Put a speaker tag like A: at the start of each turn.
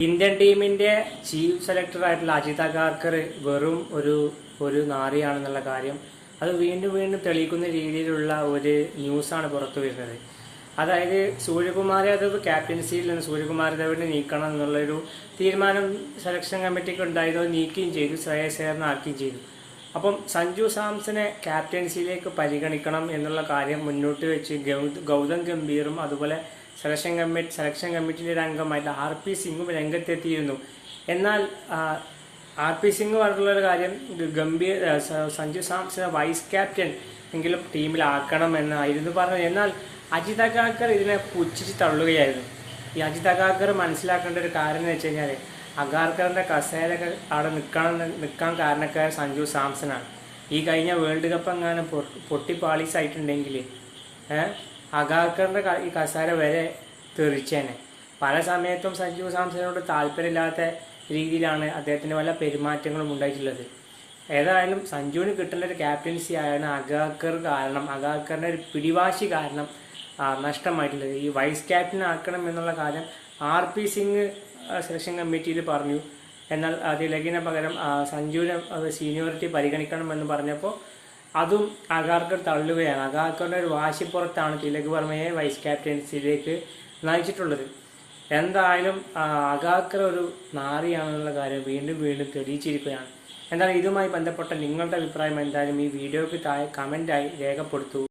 A: Indian ടീമിന്റെ chief selector ആയിട്ടുള്ള അജിത് അഗാർക്കർ വെറും ഒരു നാറിയാണെന്നുള്ള കാര്യം അത് വീണ്ടും വീണ്ടും തെളിയിക്കുന്ന രീതിയിലുള്ള ഒരു ന്യൂസാണ് പുറത്തു വരുന്നത്. അതായത് സൂര്യകുമാർ യാദവ് ക്യാപ്റ്റൻസിയിൽ നിന്ന് സൂര്യകുമാർ യാദവിനെ നീക്കണം എന്നുള്ളൊരു തീരുമാനം സെലക്ഷൻ കമ്മിറ്റിക്ക് ഉണ്ടായത് നീക്കുകയും ചെയ്തു, ശ്രേയസ് അയ്യറിനെ ആക്കുകയും ചെയ്തു. അപ്പം സഞ്ജു സാംസനെ ക്യാപ്റ്റൻസിയിലേക്ക് പരിഗണിക്കണം എന്നുള്ള കാര്യം മുന്നോട്ട് വെച്ച് ഗൗതം ഗംഭീറും അതുപോലെ സെലക്ഷൻ കമ്മിറ്റിയുടെ ഒരു അംഗമായിട്ട് RP സിംഗും രംഗത്തെത്തിയിരുന്നു. എന്നാൽ RP സിംഗ് പറഞ്ഞുള്ളൊരു കാര്യം സഞ്ജു സാംസനെ വൈസ് ക്യാപ്റ്റൻ എങ്കിലും ടീമിലാക്കണം എന്നായിരുന്നു പറഞ്ഞത്. എന്നാൽ അജിത് അഗാർക്കർ ഇതിനെ പുച്ഛിച്ച് തള്ളുകയായിരുന്നു. ഈ അജിത് അഗാർക്കർ മനസ്സിലാക്കേണ്ട ഒരു കാര്യം എന്ന് വെച്ച് കഴിഞ്ഞാൽ അഗാർക്കറിൻ്റെ കസേരയൊക്കെ അവിടെ നിൽക്കാൻ കാരണക്കാരൻ സഞ്ജു സാംസനാണ്. ഈ കഴിഞ്ഞ വേൾഡ് കപ്പ് എങ്ങാനും പൊട്ടിപ്പാളീസായിട്ടുണ്ടെങ്കിൽ അഗാർക്കറിൻ്റെ ഈ കസേര വരെ തെറിച്ചേനെ. പല സമയത്തും സഞ്ജു സാംസനോട് താല്പര്യമില്ലാത്ത രീതിയിലാണ് അദ്ദേഹത്തിന് പല പെരുമാറ്റങ്ങളും ഉണ്ടായിട്ടുള്ളത്. ഏതായാലും സഞ്ജുവിന് കിട്ടേണ്ട ഒരു ക്യാപ്റ്റൻസി ആയാണ് അഗാർക്കറിൻ്റെ ഒരു പിടിവാശി കാരണം നഷ്ടമായിട്ടുള്ളത്. ഈ വൈസ് ക്യാപ്റ്റൻ ആക്കണം എന്നുള്ള കാര്യം RP സിംഗ് സെലക്ഷൻ കമ്മിറ്റിയിൽ പറഞ്ഞു. എന്നാൽ തിലകിന് പകരം സഞ്ജുവിനെ സീനിയോറിറ്റി പരിഗണിക്കണമെന്ന് പറഞ്ഞപ്പോൾ അതും അഗാർക്കർ തള്ളുകയാണ്. അഗാർക്കറിൻ്റെ ഒരു വാശിപ്പുറത്താണ് തിലക് വർമ്മയെ വൈസ് ക്യാപ്റ്റൻസിയിലേക്ക് നയിച്ചിട്ടുള്ളത്. എന്തായാലും അഗാർക്കർ ഒരു നാറിയാണെന്നുള്ള കാര്യം വീണ്ടും വീണ്ടും തെളിയിച്ചിരിക്കുകയാണ്. എന്നാൽ ഇതുമായി ബന്ധപ്പെട്ട നിങ്ങളുടെ അഭിപ്രായം എന്തായാലും ഈ വീഡിയോയ്ക്ക് താഴെ കമൻ്റായി രേഖപ്പെടുത്തൂ.